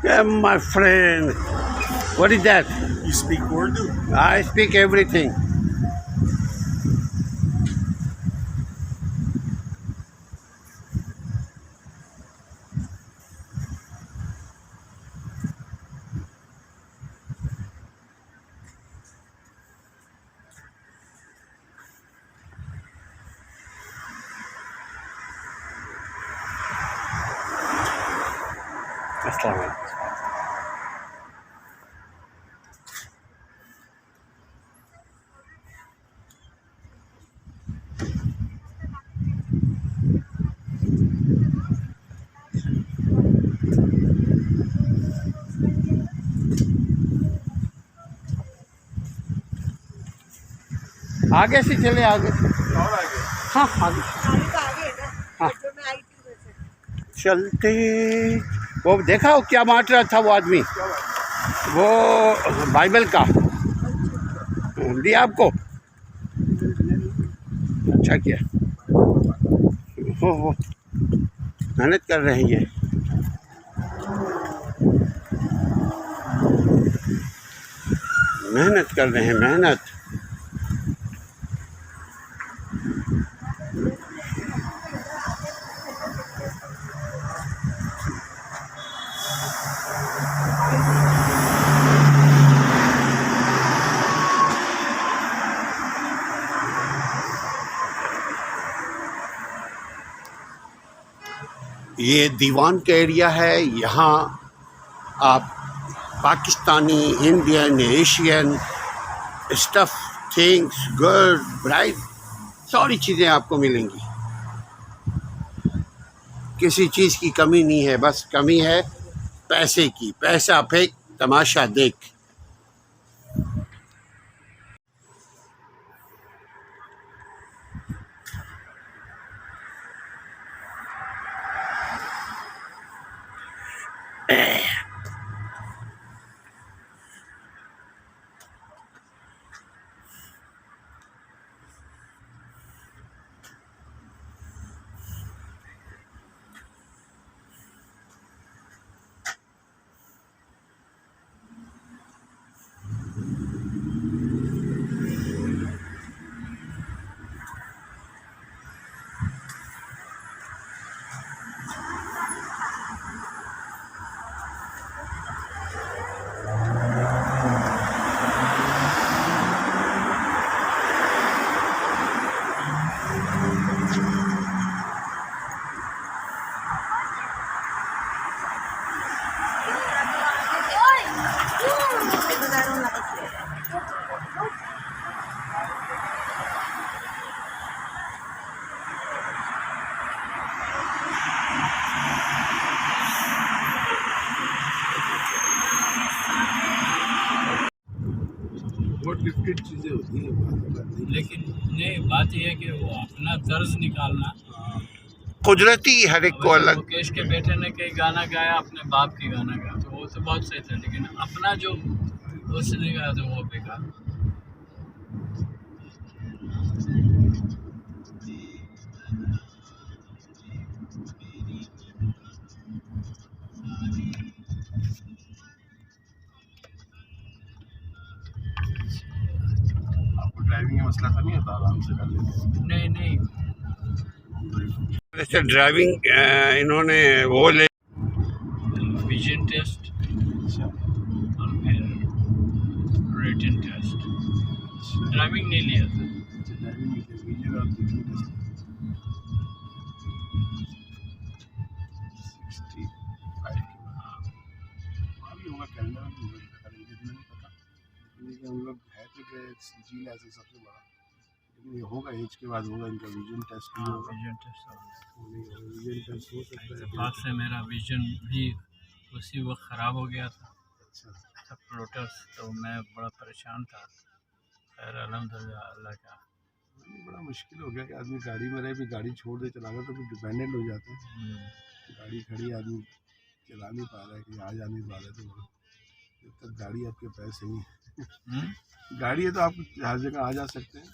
Yeah, my friend. What is that? You speak Urdu? I speak everything. Aslam. आगे से चले आगे। और आगे? हाँ आगे। हाँ चलते। वो देखा हो क्या बांट रहा था वो आदमी? वो बाइबल का दिया आपको? अच्छा किया। हो मेहनत कर रहे हैं ये। मेहनत कर रहे हैं मेहनत। ये दीवान का एरिया है। यहाँ आप Pakistani, Indian, Asian stuff, things, girl, bride, सारी चीज़ें आपको मिलेंगी। किसी चीज़ की कमी नहीं है, बस कमी है पैसे की। पैसा फेंक, तमाशा देख। बहुत डिफरेंट चीज़ें होती हैं, लेकिन नहीं, बात यह है कि वो अपना तर्ज निकालना। कुदरती हर एक को अलग। मुकेश के बेटे ने कई गाना गाया, अपने बाप की गाना गाया, तो वो तो बहुत सही था, लेकिन अपना जो उसने गाया था वो बेकार। आपको ड्राइविंग का मसला तो नहीं होता? आराम से कर लेते? नहीं, जैसे ड्राइविंग इन्होंने वो ले विजन टेस्ट अच्छा, और फिर रिटन टेस्ट। ड्राइविंग नहीं लिया था। ड्राइविंग के लिए विजन और विजन टेस्ट 65 के बाद अभी होगा, कैलेंडर में भी होगा, पता नहीं, मुझे नहीं पता। लेकिन हम लोग है तो गए जी लाइसेंस सबसे बड़ा, लेकिन ये होगा एज के बाद होगा, इनका विजन टेस्ट भी होगा। विजन टेस्ट विजन टेस्ट हो सकता है। इत्तेफाक से मेरा विजन भी उसी वक्त ख़राब हो गया था, अच्छा, प्लोटस, तो मैं बड़ा परेशान था। खैर अल्हम्दुलिल्लाह अल्लाह का। ये बड़ा मुश्किल हो गया कि आदमी गाड़ी में रहे, भी गाड़ी छोड़ दे चलाना, तो फिर डिपेंडेंट हो जाते हैं। गाड़ी खड़ी, आदमी चला नहीं पा रहा है, कि आ जा नहीं पा रहा है, तो जब तक गाड़ी आपके पैर सही है गाड़ी है तो आप हर जगह आ जा सकते हैं।